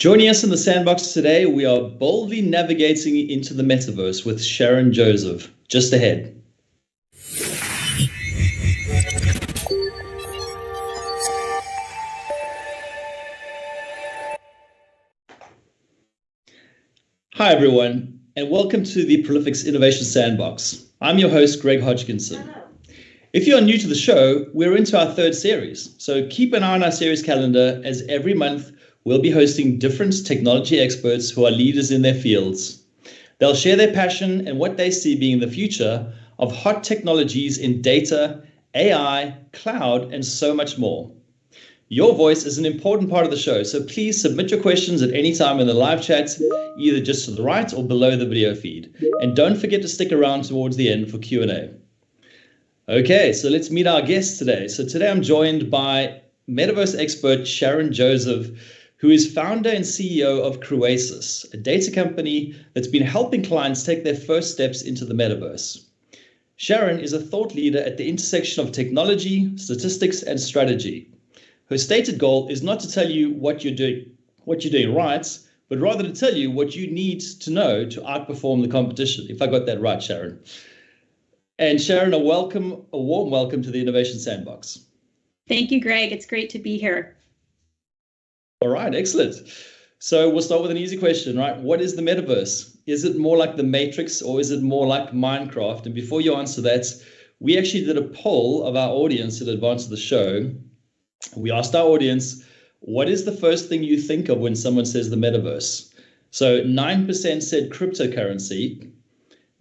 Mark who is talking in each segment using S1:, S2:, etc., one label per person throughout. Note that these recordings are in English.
S1: Joining us in the sandbox today, we are boldly navigating into the metaverse with Sharon Joseph. Just ahead. Hi, everyone, and welcome to the Prolifics Innovation Sandbox. I'm your host, Greg Hodgkinson.
S2: Hello.
S1: If you're new to the show, we're into our third series, so keep an eye on our series calendar as every month we'll be hosting different technology experts who are leaders in their fields. They'll share their passion and what they see being the future of hot technologies in data, AI, cloud, and so much more. Your voice is an important part of the show, so please submit your questions at any time in the live chat, either just to the right or below the video feed. And don't forget to stick around towards the end for Q&A. Okay, so let's meet our guests today. So today I'm joined by Metaverse expert Sharon Joseph, who is founder and CEO of Crewasis, a data company that's been helping clients take their first steps into the metaverse. Sharon is a thought leader at the intersection of technology, statistics, and strategy. Her stated goal is not to tell you what you're doing right, but rather to tell you what you need to know to outperform the competition. If I got that right, Sharon. And Sharon, a warm welcome to the Innovation Sandbox.
S2: Thank you, Greg. It's great to be here.
S1: All right, excellent. So we'll start with an easy question, right? What is the metaverse? Is it more like the Matrix or is it more like Minecraft? And before you answer that, we actually did a poll of our audience in advance of the show. We asked our audience, what is the first thing you think of when someone says the metaverse? So 9% said cryptocurrency,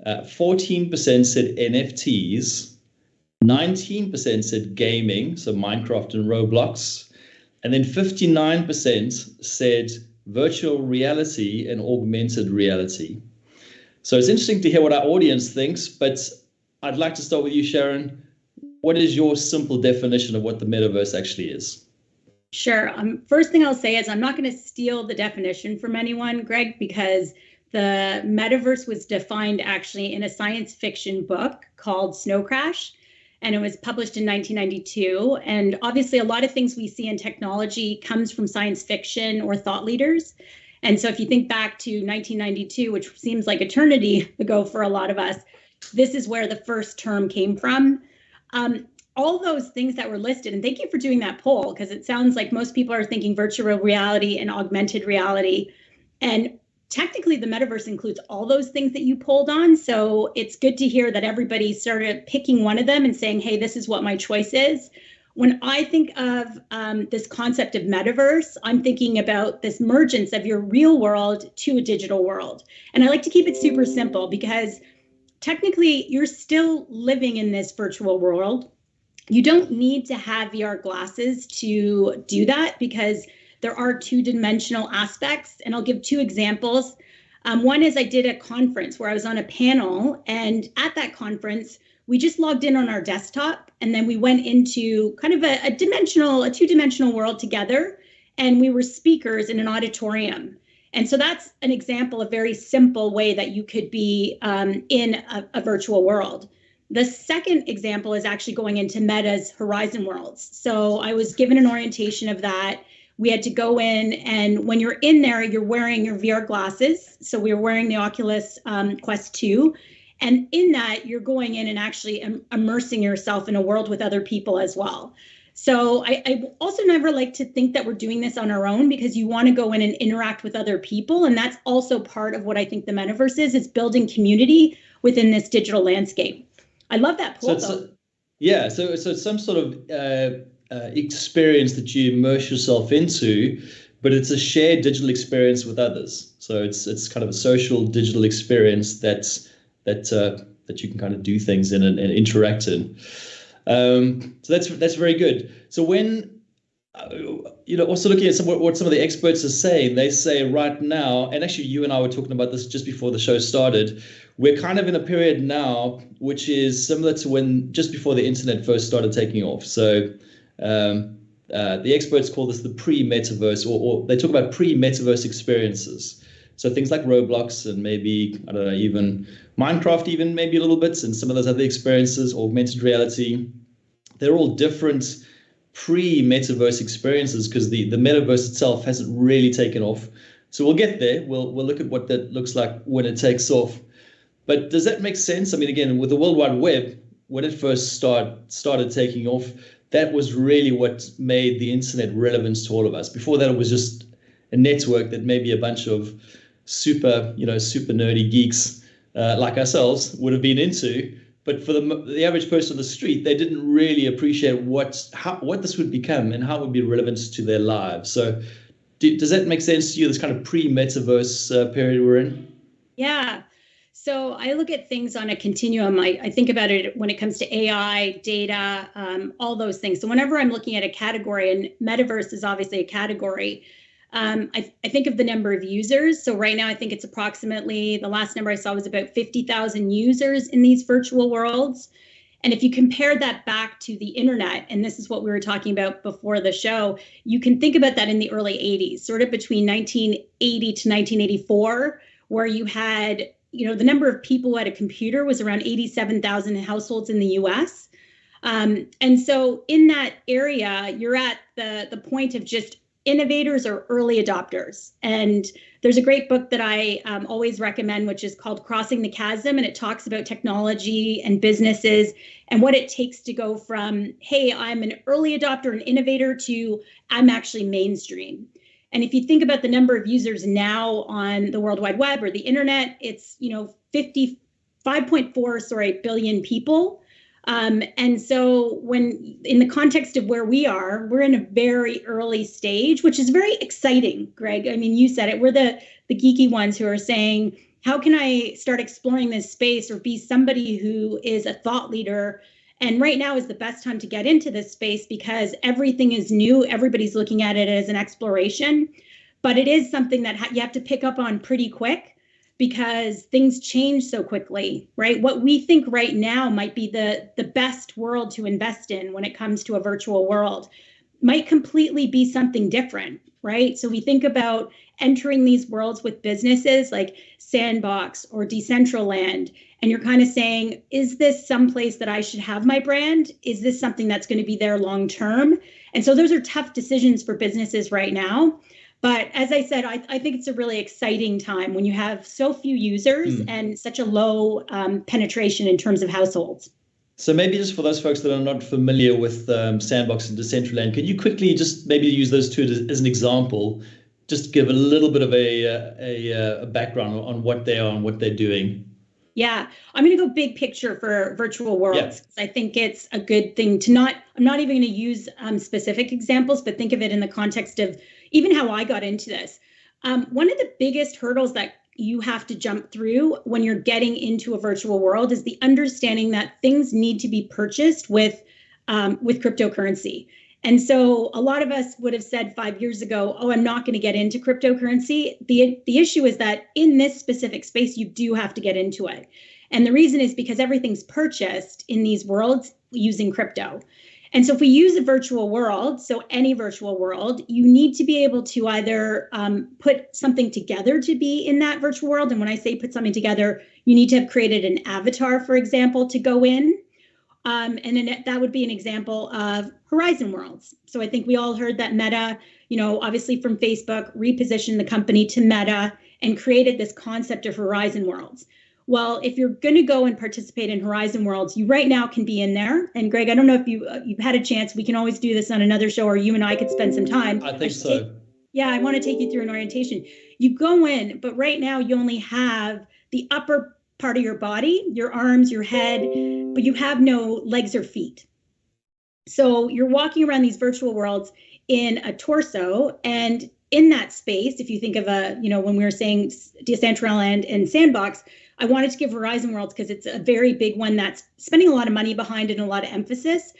S1: 14% said NFTs, 19% said gaming, so Minecraft and Roblox, and then 59% said virtual reality and augmented reality. So it's interesting to hear what our audience thinks, but I'd like to start with you, Sharon. What is your simple definition of what the metaverse actually is?
S2: Sure. First thing I'll say is I'm not going to steal the definition from anyone, Greg, because the metaverse was defined actually in a science fiction book called Snow Crash. And it was published in 1992. And obviously, a lot of things we see in technology comes from science fiction or thought leaders. And so if you think back to 1992, which seems like eternity ago for a lot of us, this is where the first term came from. All those things that were listed, and thank you for doing that poll, because it sounds like most people are thinking virtual reality and augmented reality. And technically, the metaverse includes all those things that you polled on. So it's good to hear that everybody started picking one of them and saying, hey, this is what my choice is. When I think of this concept of metaverse, I'm thinking about this mergence of your real world to a digital world. And I like to keep it super simple because technically you're still living in this virtual world. You don't need to have VR glasses to do that because there are two-dimensional aspects, and I'll give two examples. One is I did a conference where I was on a panel, and at that conference, we just logged in on our desktop, and then we went into kind of a two-dimensional world together, and we were speakers in an auditorium. And so that's an example, a very simple way that you could be in a virtual world. The second example is actually going into Meta's Horizon Worlds. So I was given an orientation of that. We had to go in, and when you're in there, you're wearing your VR glasses. So we were wearing the Oculus Quest 2. And in that, you're going in and actually immersing yourself in a world with other people as well. So I also never like to think that we're doing this on our own, because you want to go in and interact with other people. And that's also part of what I think the metaverse is building community within this digital landscape. I love that poll, though.
S1: Yeah, so it's some sort of experience that you immerse yourself into, but it's a shared digital experience with others. So it's kind of a social digital experience that you can kind of do things in and interact in. So that's very good. So when also looking at what some of the experts are saying, they say right now, and actually you and I were talking about this just before the show started, we're kind of in a period now which is similar to when just before the internet first started taking off. So the experts call this the pre-metaverse, or they talk about pre-metaverse experiences. So things like Roblox and maybe, I don't know, even Minecraft, even maybe a little bit, and some of those other experiences, augmented reality, they're all different pre-metaverse experiences because the metaverse itself hasn't really taken off. So we'll get there. We'll look at what that looks like when it takes off. But does that make sense? I mean, again, with the World Wide Web, when it first started taking off, that was really what made the internet relevant to all of us. Before that, it was just a network that maybe a bunch of super nerdy geeks like ourselves would have been into. But for the average person on the street, they didn't really appreciate what this would become and how it would be relevant to their lives. So does that make sense to you, this kind of pre-metaverse period we're in?
S2: Yeah. So I look at things on a continuum. I think about it when it comes to AI, data, all those things. So whenever I'm looking at a category, and metaverse is obviously a category, I think of the number of users. So right now, I think it's approximately, the last number I saw was about 50,000 users in these virtual worlds. And if you compare that back to the internet, and this is what we were talking about before the show, you can think about that in the early 80s, sort of between 1980 to 1984, where you had, the number of people who had a computer was around 87,000 households in the US. And so in that area, you're at the point of just innovators or early adopters. And there's a great book that I always recommend, which is called Crossing the Chasm. And it talks about technology and businesses and what it takes to go from, hey, I'm an early adopter and innovator, to I'm actually mainstream. And if you think about the number of users now on the World Wide Web or the internet, it's 5.4 billion people. And so when in the context of where we are, we're in a very early stage, which is very exciting, Greg. I mean, you said it. We're the geeky ones who are saying, how can I start exploring this space or be somebody who is a thought leader? And right now is the best time to get into this space because everything is new. Everybody's looking at it as an exploration, but it is something that you have to pick up on pretty quick because things change so quickly, right? What we think right now might be the best world to invest in when it comes to a virtual world might completely be something different, right? So we think about entering these worlds with businesses like Sandbox or Decentraland, and you're kind of saying, is this someplace that I should have my brand? Is this something that's going to be there long term? And so those are tough decisions for businesses right now. But as I said, I think it's a really exciting time when you have so few users and such a low penetration in terms of households.
S1: So maybe just for those folks that are not familiar with Sandbox and Decentraland, can you quickly just maybe use those two as an example, just give a little bit of a background on what they are and what they're doing?
S2: Yeah, I'm going to go big picture for virtual worlds. Yeah. I think it's a good thing to I'm not even going to use specific examples, but think of it in the context of even how I got into this. One of the biggest hurdles that you have to jump through when you're getting into a virtual world is the understanding that things need to be purchased with cryptocurrency. And so a lot of us would have said 5 years ago, oh, I'm not going to get into cryptocurrency. The issue is that in this specific space, you do have to get into it. And the reason is because everything's purchased in these worlds using crypto. And so if we use a virtual world, so any virtual world, you need to be able to either put something together to be in that virtual world. And when I say put something together, you need to have created an avatar, for example, to go in. And then that would be an example of Horizon Worlds. So I think we all heard that Meta, obviously from Facebook, repositioned the company to Meta and created this concept of Horizon Worlds. Well, if you're going to go and participate in Horizon Worlds, you right now can be in there. And Greg, I don't know if you've had a chance. We can always do this on another show, or you and I could spend some time.
S1: I think so.
S2: I want to take you through an orientation. You go in, but right now you only have the upper part of your body, your arms, your head, but you have no legs or feet. So you're walking around these virtual worlds in a torso, and in that space, if you think of when we were saying Decentraland and Sandbox, I wanted to give Horizon Worlds because it's a very big one that's spending a lot of money behind it and a lot of emphasis.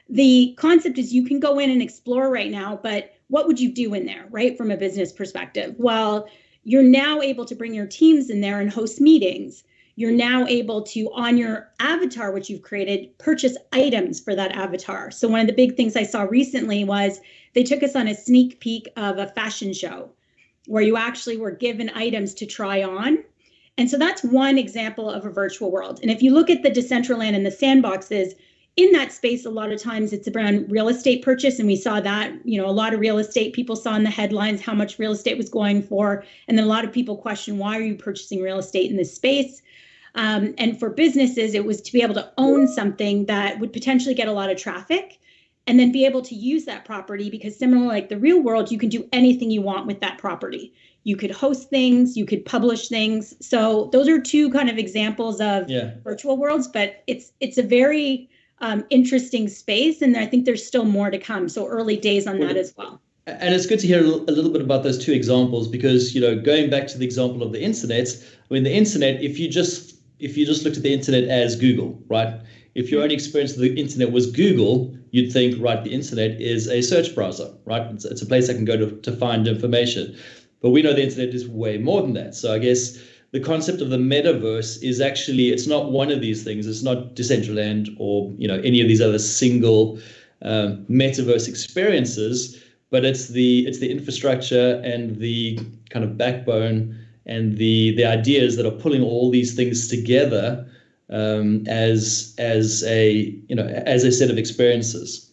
S2: The concept is you can go in and explore right now, but what would you do in there, right, from a business perspective? Well, you're now able to bring your teams in there and host meetings. You're now able to, on your avatar, which you've created, purchase items for that avatar. So one of the big things I saw recently was they took us on a sneak peek of a fashion show where you actually were given items to try on. And so that's one example of a virtual world. And if you look at the Decentraland and the Sandboxes, in that space, a lot of times it's around real estate purchase. And we saw that, a lot of real estate people saw in the headlines how much real estate was going for. And then a lot of people question, why are you purchasing real estate in this space? And for businesses, it was to be able to own something that would potentially get a lot of traffic and then be able to use that property, because similar like the real world, you can do anything you want with that property. You could host things, you could publish things. So those are two kind of examples of virtual worlds, but it's a very interesting space. And I think there's still more to come. So early days on that as well.
S1: And it's good to hear a little bit about those two examples, because, going back to the example of the internet, the internet, if you just looked at the internet as Google, right? If your only experience of the internet was Google, you'd think, right, the internet is a search browser, right? It's a place I can go to find information. But we know the internet is way more than that. So I guess the concept of the metaverse is actually, it's not one of these things. It's not Decentraland or, any of these other single metaverse experiences, but it's the infrastructure and the kind of backbone and the ideas that are pulling all these things together as a set of experiences.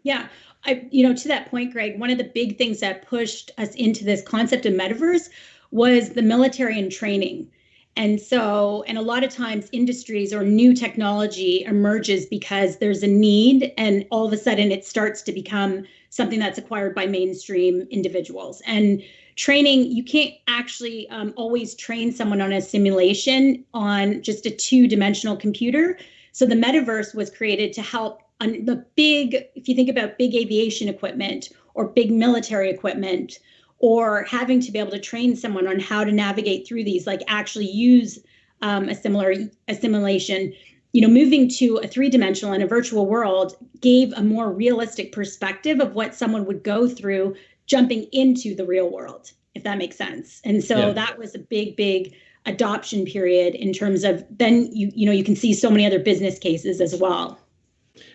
S2: Yeah. To that point, Greg, one of the big things that pushed us into this concept of metaverse was the military and training. And a lot of times industries or new technology emerges because there's a need, and all of a sudden it starts to become something that's acquired by mainstream individuals. And training, you can't actually always train someone on a simulation on just a two-dimensional computer. So the metaverse was created to help on if you think about big aviation equipment or big military equipment, or having to be able to train someone on how to navigate through these, like actually use a simulation, moving to a three-dimensional and a virtual world gave a more realistic perspective of what someone would go through jumping into the real world, if that makes sense. And so that was a big adoption period in terms of then you can see so many other business cases as well.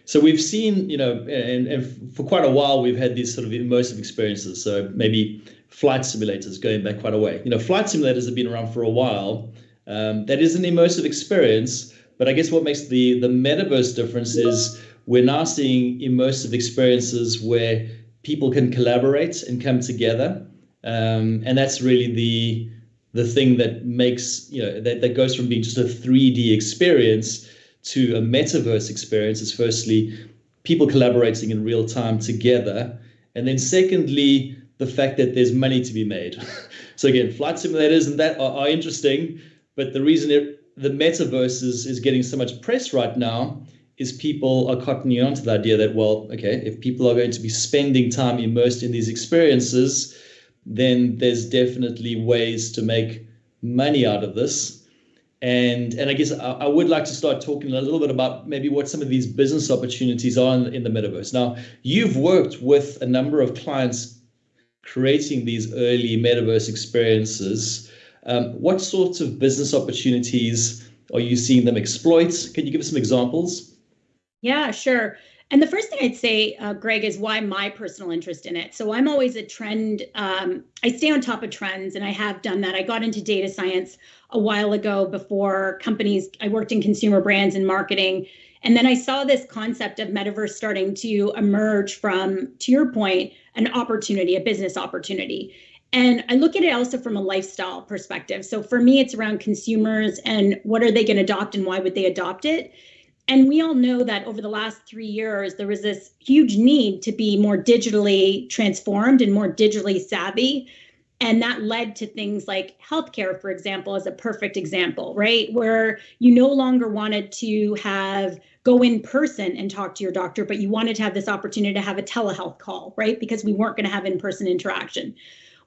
S1: So we've seen, and for quite a while, we've had these sort of immersive experiences. So maybe flight simulators going back quite a way. Flight simulators have been around for a while. That is an immersive experience. But I guess what makes the metaverse difference is we're now seeing immersive experiences where people can collaborate and come together. And that's really the thing that makes, that goes from being just a 3D experience to a metaverse experience. Is firstly, people collaborating in real time together. And then secondly, the fact that there's money to be made. So again, flight simulators and that are interesting, but the reason the metaverse is getting so much press right now is people are cottoning on to the idea that, well, okay, if people are going to be spending time immersed in these experiences, then there's definitely ways to make money out of this. And I guess I would like to start talking a little bit about maybe what some of these business opportunities are in the metaverse. Now, you've worked with a number of clients creating these early metaverse experiences. What sorts of business opportunities are you seeing them exploit? Can you give us some examples?
S2: Yeah, sure. And the first thing I'd say, Greg, is why my personal interest in it. So I'm always a trend. I stay on top of trends, and I have done that. I got into data science a while ago before companies. I worked in consumer brands and marketing. And then I saw this concept of metaverse starting to emerge from, to your point, an opportunity, a business opportunity. And I look at it also from a lifestyle perspective. So for me, it's around consumers and what are they going to adopt and why would they adopt it? And we all know that over the last 3 years, there was this huge need to be more digitally transformed and more digitally savvy. And that led to things like healthcare, for example, as a perfect example, right? Where you no longer wanted to go in person and talk to your doctor, but you wanted to have this opportunity to have a telehealth call, right? Because we weren't going to have in-person interaction.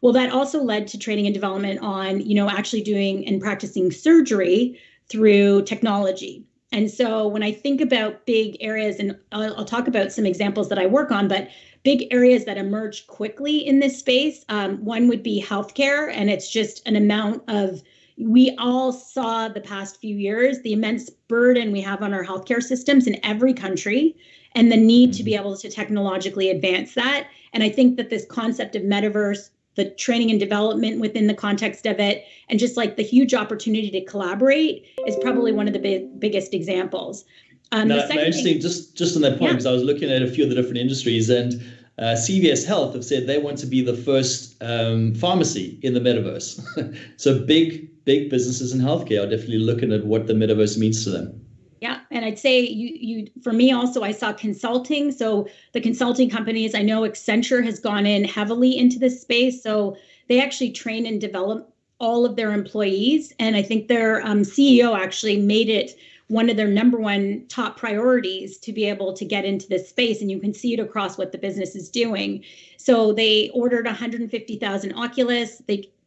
S2: Well, that also led to training and development on, actually doing and practicing surgery through technology. And so when I think about big areas, and I'll talk about some examples that I work on, but big areas that emerged quickly in this space, one would be healthcare. And it's just an amount of, we all saw the past few years, the immense burden we have on our healthcare systems in every country and the need to be able to technologically advance that. And I think that this concept of metaverse, the training and development within the context of it, and just like the huge opportunity to collaborate is probably one of the biggest examples.
S1: No, interesting. Just on that point, because I was looking at a few of the different industries, and CVS Health have said they want to be the first pharmacy in the metaverse. So big businesses in healthcare are definitely looking at what the metaverse means to them.
S2: Yeah, and I'd say you for me also, I saw consulting. So the consulting companies, I know Accenture has gone in heavily into this space. So they actually train and develop all of their employees. And I think their CEO actually made it one of their number one top priorities to be able to get into this space. And you can see it across what the business is doing. So they ordered 150,000 Oculus.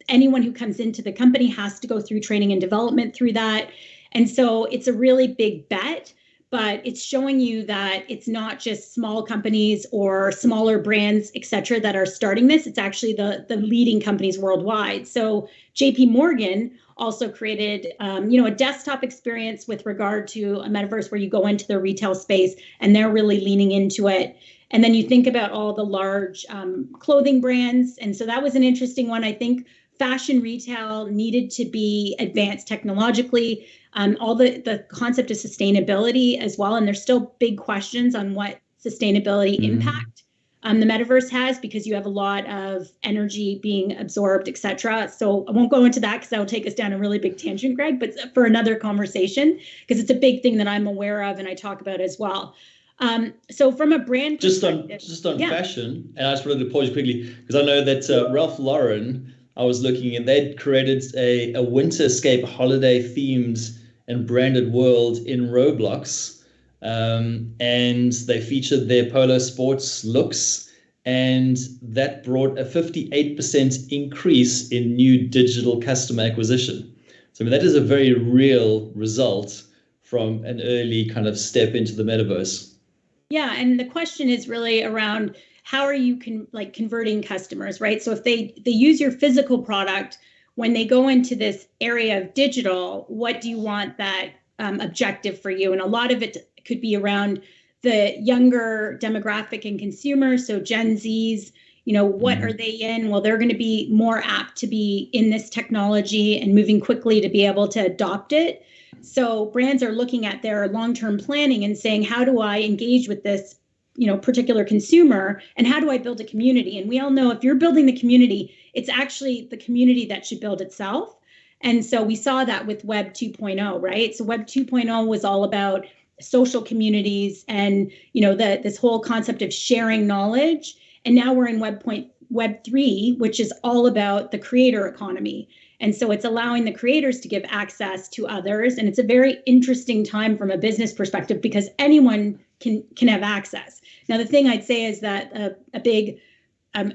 S2: Anyone who comes into the company has to go through training and development through that. And so it's a really big bet, but it's showing you that it's not just small companies or smaller brands, et cetera, that are starting this. It's actually the leading companies worldwide. So JP Morgan also created, a desktop experience with regard to a metaverse where you go into the retail space, and they're really leaning into it. And then you think about all the large clothing brands. And so that was an interesting one. I think fashion retail needed to be advanced technologically. All the concept of sustainability as well. And there's still big questions on what sustainability impact the metaverse has, because you have a lot of energy being absorbed, et cetera. So I won't go into that because that will take us down a really big tangent, Greg, but for another conversation, because it's a big thing that I'm aware of and I talk about as well. So from a brand
S1: just on fashion, and I just wanted to pause quickly because I know that Ralph Lauren, I was looking, and they'd created a winterscape holiday themed and branded world in Roblox. And they featured their polo sports looks, and that brought a 58% increase in new digital customer acquisition. So I mean, that is a very real result from an early kind of step into the metaverse.
S2: Yeah, and the question is really around how are you converting customers, right? So if they use your physical product, when they go into this area of digital, what do you want that objective for you? And a lot of it could be around the younger demographic and consumers. So Gen Zs, what are they in? Well, they're going to be more apt to be in this technology and moving quickly to be able to adopt it. So brands are looking at their long-term planning and saying, how do I engage with this particular consumer, and how do I build a community? And we all know if you're building the community, it's actually the community that should build itself. And so we saw that with Web 2.0, right? So Web 2.0 was all about social communities and this whole concept of sharing knowledge. And now we're in Web 3, which is all about the creator economy. And so it's allowing the creators to give access to others. And it's a very interesting time from a business perspective because anyone can have access. Now, the thing I'd say is that a big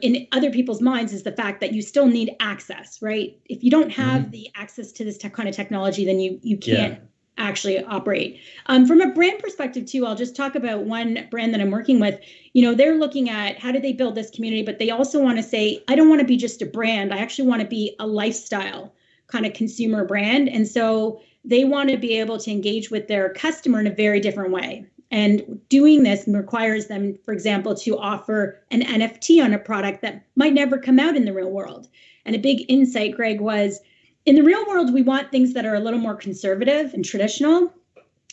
S2: in other people's minds is the fact that you still need access, right? If you don't have the access to this kind of technology, then you can't actually operate. From a brand perspective too, I'll just talk about one brand that I'm working with. They're looking at how do they build this community, but they also want to say, I don't want to be just a brand. I actually want to be a lifestyle kind of consumer brand. And so they want to be able to engage with their customer in a very different way. And doing this requires them, for example, to offer an NFT on a product that might never come out in the real world. And a big insight, Greg, was in the real world, we want things that are a little more conservative and traditional.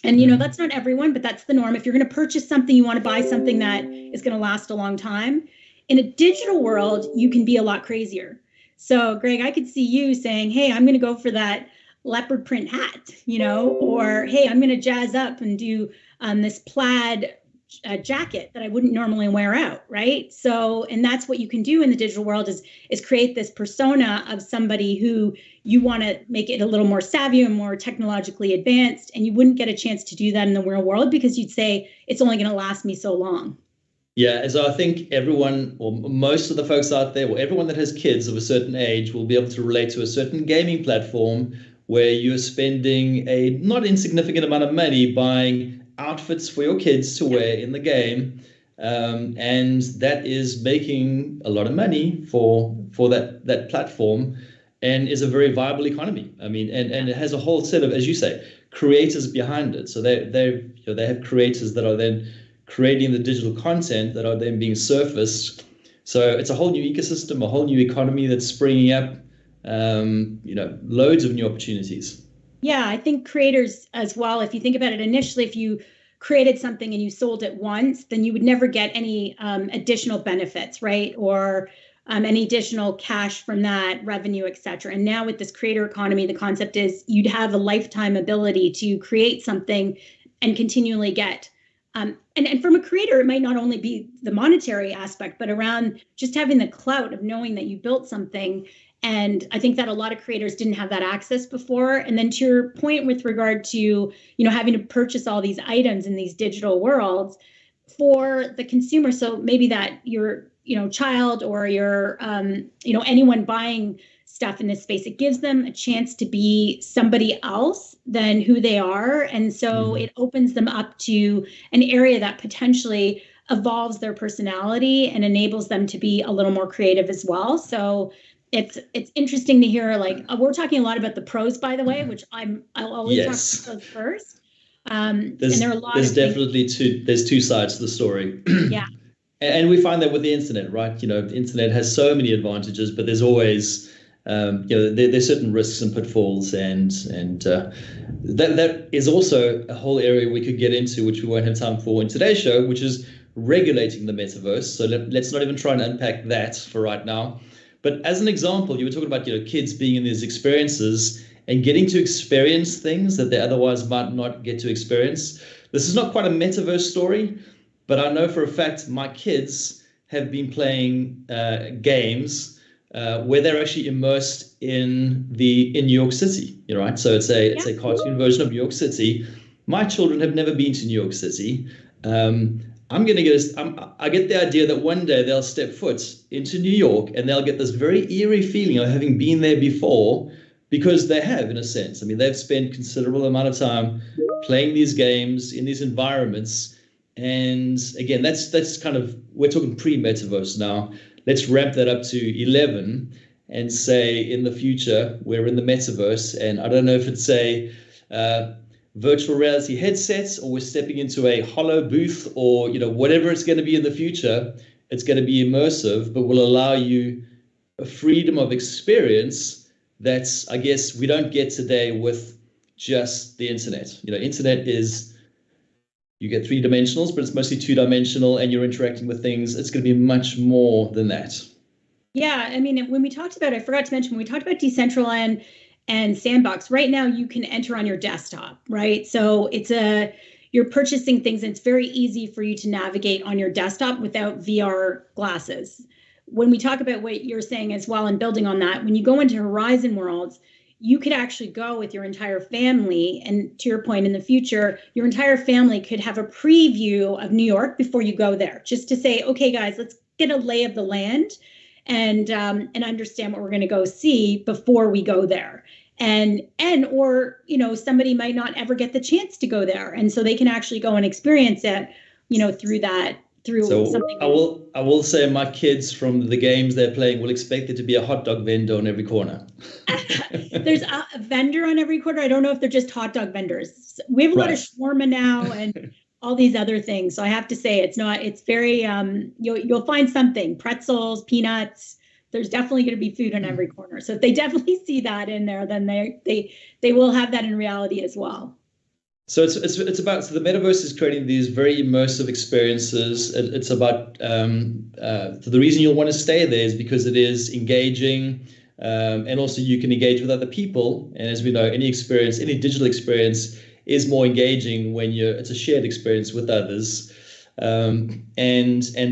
S2: And, that's not everyone, but that's the norm. If you're going to purchase something, you want to buy something that is going to last a long time. In a digital world, you can be a lot crazier. So, Greg, I could see you saying, hey, I'm going to go for that leopard print hat, or, hey, I'm going to jazz up and do this plaid jacket that I wouldn't normally wear out, right? So, and that's what you can do in the digital world is create this persona of somebody who you want to make it a little more savvy and more technologically advanced, and you wouldn't get a chance to do that in the real world because you'd say it's only going to last me so long.
S1: Yeah, so I think everyone, or most of the folks out there, or everyone that has kids of a certain age will be able to relate to a certain gaming platform where you're spending a not insignificant amount of money buying outfits for your kids to wear in the game, and that is making a lot of money for that platform, and is a very viable economy. I mean, and it has a whole set of, as you say, creators behind it. So they have creators that are then creating the digital content that are then being surfaced. So it's a whole new ecosystem, a whole new economy that's springing up. Loads of new opportunities.
S2: Yeah, I think creators as well, if you think about it initially, if you created something and you sold it once, then you would never get any additional benefits, right? Or any additional cash from that, revenue, et cetera. And now with this creator economy, the concept is you'd have a lifetime ability to create something and continually get. And from a creator, it might not only be the monetary aspect, but around just having the clout of knowing that you built something. And I think that a lot of creators didn't have that access before. And then to your point with regard to, having to purchase all these items in these digital worlds for the consumer. So maybe that your, child or your, anyone buying stuff in this space, it gives them a chance to be somebody else than who they are. And so it opens them up to an area that potentially evolves their personality and enables them to be a little more creative as well. So it's interesting to hear, like, we're talking a lot about the pros, by the way, which I'll always talk about those first. And there are a lot
S1: there's two sides to the story.
S2: Yeah.
S1: And we find that with the internet, right? The internet has so many advantages, but there's always, there's certain risks and pitfalls, and that is also a whole area we could get into, which we won't have time for in today's show, which is regulating the metaverse. So let's not even try and unpack that for right now. But as an example, you were talking about, kids being in these experiences and getting to experience things that they otherwise might not get to experience. This is not quite a metaverse story, but I know for a fact my kids have been playing games where they're actually immersed in New York City, right? So it's a cartoon version of New York City. My children have never been to New York City. I get the idea that one day they'll step foot into New York and they'll get this very eerie feeling of having been there before, because they have, in a sense. I mean, they've spent considerable amount of time playing these games in these environments. And again, that's kind of, we're talking pre-metaverse now. Let's ramp that up to 11 and say in the future, we're in the metaverse. And I don't know if it's a virtual reality headsets or we're stepping into a hollow booth or, whatever it's going to be in the future, it's going to be immersive, but will allow you a freedom of experience that's, I guess, we don't get today with just the internet. Internet is, you get 3 dimensionals, but it's mostly 2-dimensional, and you're interacting with things. It's going to be much more than that.
S2: Yeah, I mean, when we talked about, I forgot to mention, when we talked about Decentraland and Sandbox, right now you can enter on your desktop, right? So you're purchasing things, and it's very easy for you to navigate on your desktop without VR glasses. When we talk about what you're saying as well and building on that, when you go into Horizon Worlds, you could actually go with your entire family. And to your point, in the future, your entire family could have a preview of New York before you go there, just to say, okay, guys, let's get a lay of the land and understand what we're going to go see before we go there. Or somebody might not ever get the chance to go there. And so they can actually go and experience it, through something.
S1: I will say my kids, from the games they're playing, will expect there to be a hot dog vendor on every corner.
S2: There's a vendor on every corner. I don't know if they're just hot dog vendors. We have a lot of shawarma now and all these other things. So I have to say it's very, you'll find something, pretzels, peanuts. There's definitely going to be food on every corner. So if they definitely see that in there, then they will have that in reality as well.
S1: So it's about, so the metaverse is creating these very immersive experiences. It's about so the reason you'll want to stay there is because it is engaging, and also you can engage with other people. And as we know, any digital experience is more engaging when it's a shared experience with others. And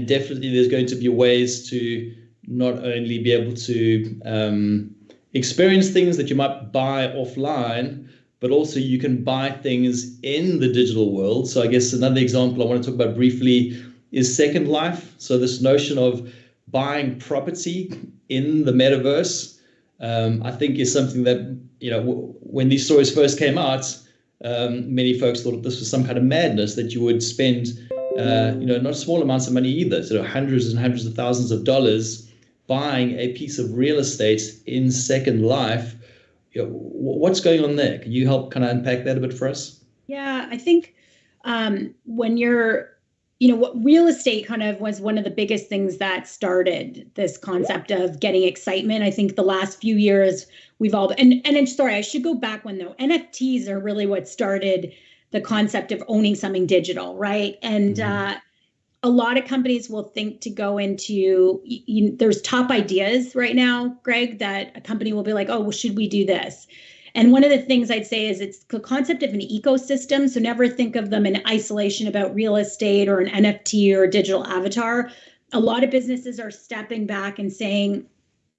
S1: definitely there's going to be ways to not only be able to experience things that you might buy offline, but also you can buy things in the digital world. So I guess another example I want to talk about briefly is Second Life. So this notion of buying property in the metaverse, I think is something that, when these stories first came out, many folks thought this was some kind of madness, that you would spend, not small amounts of money either, so hundreds and hundreds of thousands of dollars buying a piece of real estate in Second Life. What's going on there? Can you help kind of unpack that a bit for us?
S2: Yeah, I think when you're, what real estate kind of was one of the biggest things that started this concept of getting excitement. I think the last few years we've all, and sorry, I should go back one though. NFTs are really what started the concept of owning something digital, right? And a lot of companies will think to go into, there's top ideas right now, Greg, that a company will be like, oh, well, should we do this? And one of the things I'd say is it's the concept of an ecosystem. So never think of them in isolation about real estate or an NFT or a digital avatar. A lot of businesses are stepping back and saying,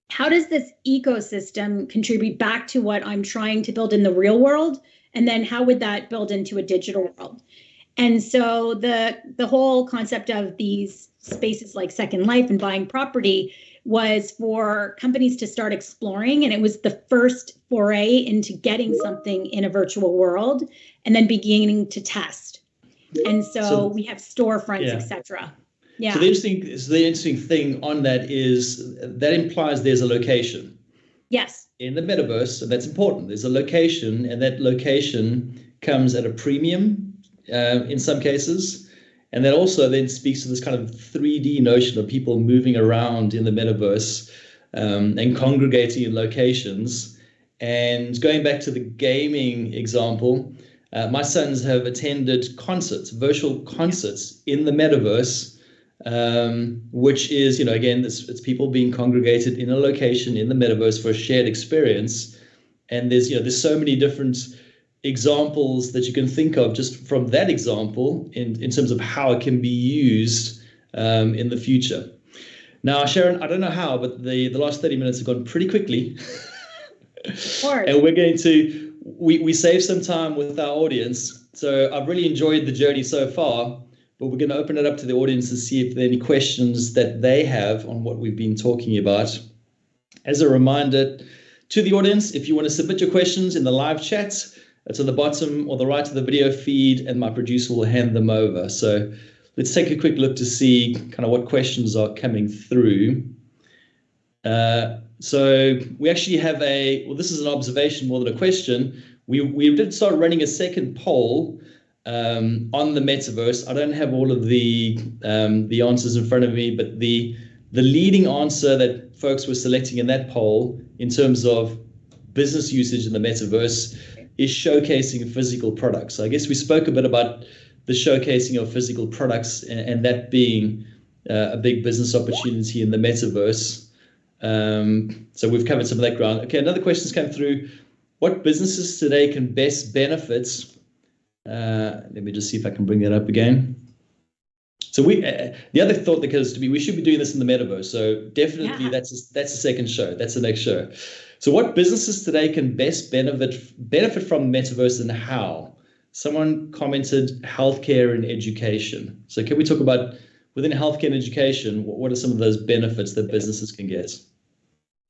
S2: how does this ecosystem contribute back to what I'm trying to build in the real world? And then how would that build into a digital world? And so the whole concept of these spaces like Second Life and buying property was for companies to start exploring. And it was the first foray into getting something in a virtual world and then beginning to test. And so we have storefronts, etc. Yeah.
S1: So the interesting thing on that is that implies there's a location.
S2: Yes.
S1: In the metaverse, and that's important. There's a location, and that location comes at a premium in some cases. And that also then speaks to this kind of 3D notion of people moving around in the metaverse and congregating in locations. And going back to the gaming example, my sons have attended concerts, virtual concerts in the metaverse, which is, again, it's people being congregated in a location in the metaverse for a shared experience. And there's so many different examples that you can think of just from that example in terms of how it can be used in the future. Now, Sharon, I don't know how, but the last 30 minutes have gone pretty quickly. And we're going to, we save some time with our audience. So I've really enjoyed the journey so far, but we're going to open it up to the audience and see if there are any questions that they have on what we've been talking about. As a reminder to the audience, if you want to submit your questions in the live chat, it's on the bottom or the right of the video feed, and my producer will hand them over. So let's take a quick look to see kind of what questions are coming through. So we actually have this is an observation more than a question. We did start running a second poll on the metaverse. I don't have all of the answers in front of me, but the leading answer that folks were selecting in that poll in terms of business usage in the metaverse is showcasing physical products. So I guess we spoke a bit about the showcasing of physical products and that being a big business opportunity in the metaverse. So we've covered some of that ground. Okay, another question's come through. What businesses today can best benefit? Let me just see if I can bring that up again. So the other thought that occurs to me, we should be doing this in the metaverse. So definitely that's a second show. That's the next show. So what businesses today can best benefit from metaverse and how? Someone commented healthcare and education. So can we talk about within healthcare and education, what are some of those benefits that businesses can get?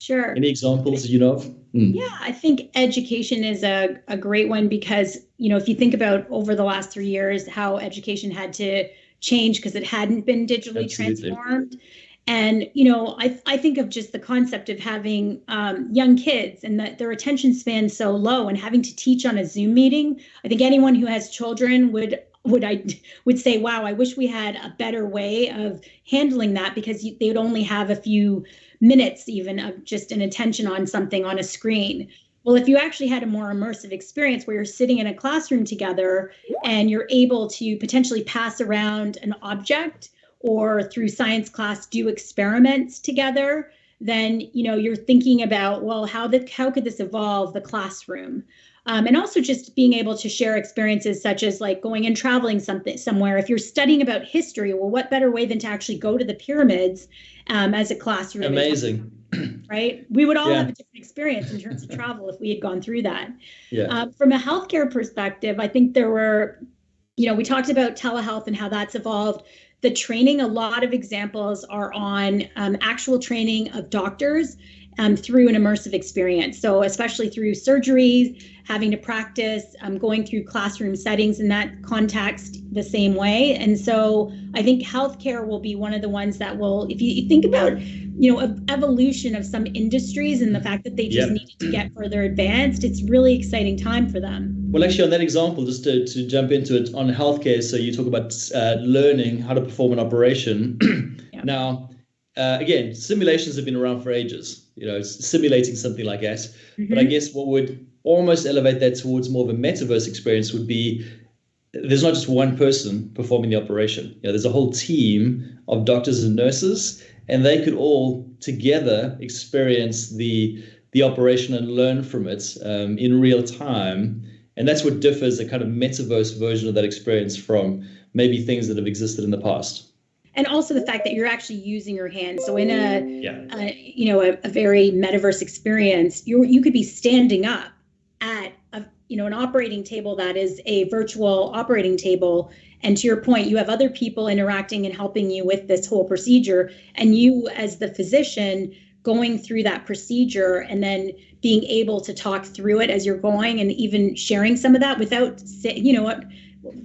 S2: Sure.
S1: Any examples you know of?
S2: Yeah, I think education is a great one because, if you think about over the last 3 years, how education had to change because it hadn't been digitally transformed. And, I think of just the concept of having young kids and that their attention span so low and having to teach on a Zoom meeting. I think anyone who has children would say, wow, I wish we had a better way of handling that because they would only have a few minutes even of just an attention on something on a screen. Well, if you actually had a more immersive experience where you're sitting in a classroom together and you're able to potentially pass around an object or through science class do experiments together, then you're thinking about, well, how could this evolve the classroom? And also just being able to share experiences such as like going and traveling somewhere. If you're studying about history, well, what better way than to actually go to the pyramids as a classroom?
S1: Amazing.
S2: Right? We would all have a different experience in terms of travel if we had gone through that. From a healthcare perspective, I think there were, we talked about telehealth and how that's evolved. The training, a lot of examples are on actual training of doctors through an immersive experience. So especially through surgeries, having to practice, going through classroom settings in that context the same way. And so I think healthcare will be one of the ones that will, if you think about, evolution of some industries and the fact that they just needed to get further advanced, it's really exciting time for them. Well,
S1: actually, on that example, just to jump into it on healthcare, so you talk about learning how to perform an operation. Now, again, simulations have been around for ages, simulating something like that. But I guess what would almost elevate that towards more of a metaverse experience would be there's not just one person performing the operation. There's a whole team of doctors and nurses, and they could all together experience the operation and learn from it in real time. And that's what differs a kind of metaverse version of that experience from maybe things that have existed in the past.
S2: And also the fact that you're actually using your hands. So in a very metaverse experience, you could be standing up at an operating table that is a virtual operating table. And to your point, you have other people interacting and helping you with this whole procedure. And you, as the physician, going through that procedure and then being able to talk through it as you're going, and even sharing some of that without,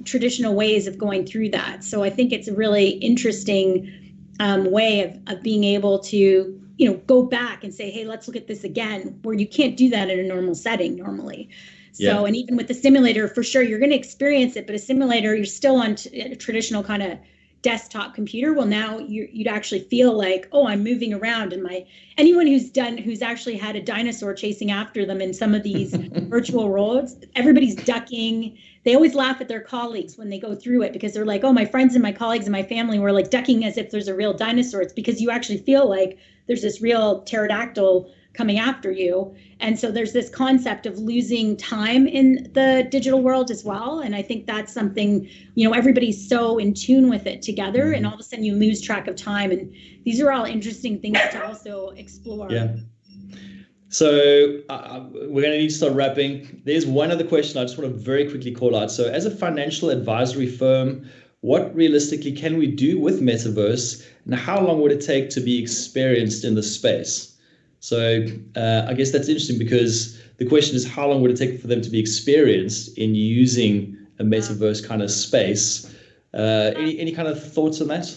S2: traditional ways of going through that. So I think it's a really interesting way of being able to, go back and say, hey, let's look at this again, where you can't do that in a normal setting normally. So, and even with the simulator, for sure, you're going to experience it, but a simulator, you're still on a traditional kind of desktop computer. Well, now you'd actually feel like, oh, I'm moving around. And anyone who's actually had a dinosaur chasing after them in some of these virtual roads, everybody's ducking. They always laugh at their colleagues when they go through it, because they're like, oh, my friends and my colleagues and my family were like ducking as if there's a real dinosaur. It's because you actually feel like there's this real pterodactyl coming after you. And so there's this concept of losing time in the digital world as well. And I think that's something, everybody's so in tune with it together, and all of a sudden you lose track of time. And these are all interesting things to also explore.
S1: Yeah. So we're going to need to start wrapping. There's one other question I just want to very quickly call out. So as a financial advisory firm, what realistically can we do with Metaverse, and how long would it take to be experienced in the space? So I guess that's interesting, because the question is, how long would it take for them to be experienced in using a Metaverse kind of space? Any kind of thoughts on that?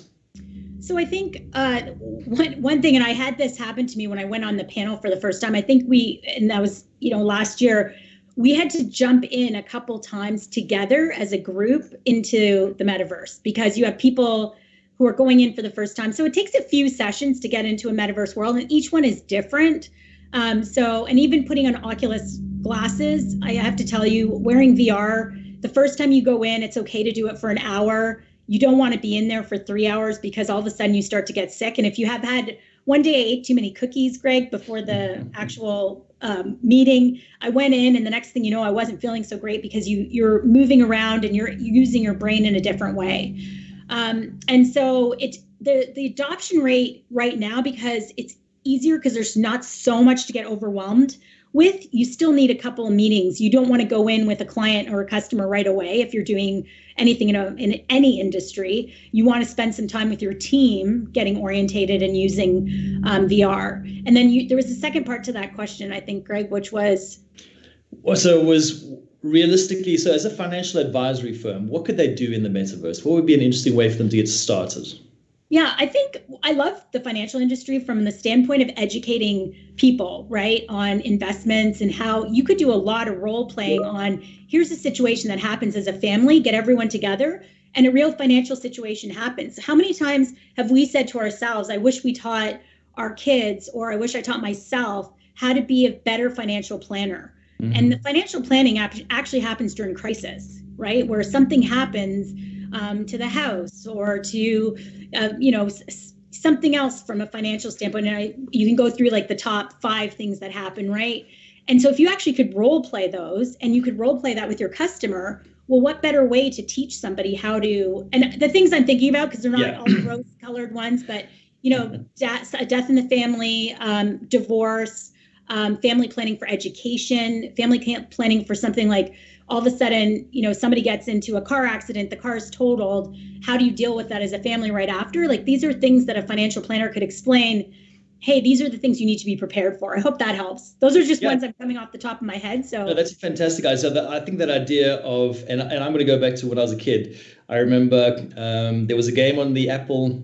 S2: So I think one thing, and I had this happen to me when I went on the panel for the first time. I think and that was, last year, we had to jump in a couple times together as a group into the metaverse, because you have people who are going in for the first time. So it takes a few sessions to get into a metaverse world, and each one is different. And even putting on Oculus glasses, I have to tell you, wearing VR, the first time you go in, it's okay to do it for an hour. You don't want to be in there for 3 hours, because all of a sudden you start to get sick. And if you have had, one day I ate too many cookies, Greg, before the actual meeting. I went in, and the next thing you know, I wasn't feeling so great, because you're moving around and you're using your brain in a different way. And so the adoption rate right now, because it's easier, because there's not so much to get overwhelmed with, you still need a couple of meetings. You don't want to go in with a client or a customer right away. If you're doing anything in any industry, you want to spend some time with your team getting orientated and using VR. And then there was a second part to that question, I think, Greg, which was?
S1: So it was realistically, so as a financial advisory firm, what could they do in the metaverse? What would be an interesting way for them to get started?
S2: Yeah, I think I love the financial industry from the standpoint of educating people, right, on investments, and how you could do a lot of role playing on, here's a situation that happens as a family, get everyone together, and a real financial situation happens. How many times have we said to ourselves, I wish we taught our kids, or I wish I taught myself how to be a better financial planner? Mm-hmm. And the financial planning actually happens during crisis, right? Where something happens to the house, or to, something else from a financial standpoint. And you can go through like the top 5 things that happen, right? And so if you actually could role play those, and you could role play that with your customer, well, what better way to teach somebody how to, and the things I'm thinking about, because they're not all rose-colored ones, but, death in the family, divorce, family planning for education, family planning for something like, all of a sudden, somebody gets into a car accident, the car is totaled. How do you deal with that as a family right after? Like, these are things that a financial planner could explain. Hey, these are the things you need to be prepared for. I hope that helps. Those are just ones I'm coming off the top of my head. So
S1: no, that's a fantastic idea. So I think that idea of, and I'm going to go back to when I was a kid. I remember there was a game on the Apple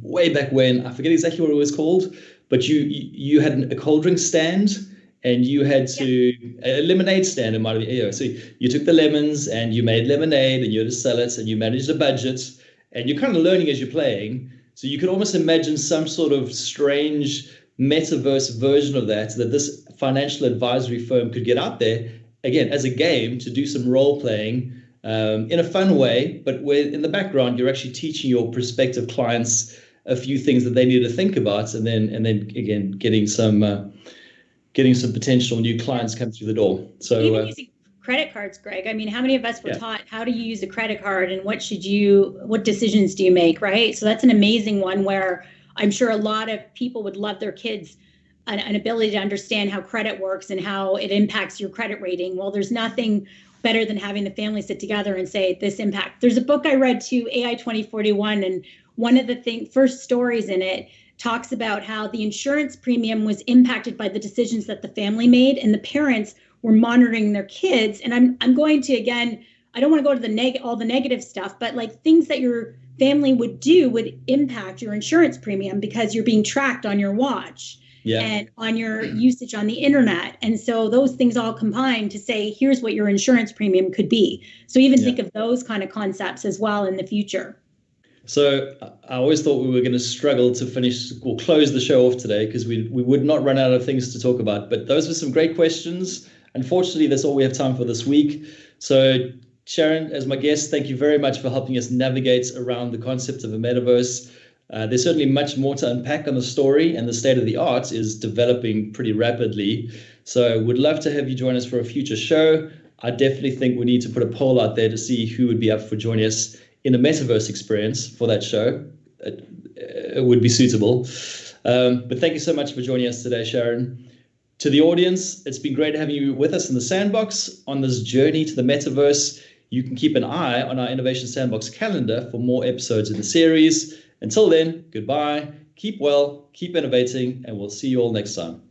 S1: way back when. I forget exactly what it was called, but you had a cold drink stand. And you had to, a lemonade stand, it might be, so you took the lemons and you made lemonade, and you had to sell it, and you managed a budget, and you're kind of learning as you're playing. So you could almost imagine some sort of strange metaverse version of that this financial advisory firm could get out there, again, as a game, to do some role playing in a fun way, but where in the background you're actually teaching your prospective clients a few things that they need to think about, and then again getting some potential new clients come through the door. So
S2: even using credit cards, Greg. I mean, how many of us were taught how to use a credit card and what decisions do you make, right? So that's an amazing one where I'm sure a lot of people would love their kids an ability to understand how credit works and how it impacts your credit rating. Well, there's nothing better than having the family sit together and say this impact. There's a book I read too, AI 2041, and one of the first stories in it talks about how the insurance premium was impacted by the decisions that the family made, and the parents were monitoring their kids. And I'm going to, again, I don't want to go to all the negative stuff, but like things that your family would do would impact your insurance premium because you're being tracked on your watch and on your usage on the internet. And so those things all combine to say, here's what your insurance premium could be. So even think of those kind of concepts as well in the future.
S1: So I always thought we were going to struggle to finish or close the show off today because we would not run out of things to talk about. But those were some great questions. Unfortunately, that's all we have time for this week. So Sharon, as my guest, thank you very much for helping us navigate around the concept of a metaverse. There's certainly much more to unpack on the story, and the state of the art is developing pretty rapidly. So would love to have you join us for a future show. I definitely think we need to put a poll out there to see who would be up for joining us in a Metaverse experience for that show. It would be suitable. But thank you so much for joining us today, Sharon. To the audience, it's been great having you with us in the Sandbox on this journey to the Metaverse. You can keep an eye on our Innovation Sandbox calendar for more episodes in the series. Until then, goodbye, keep well, keep innovating, and we'll see you all next time.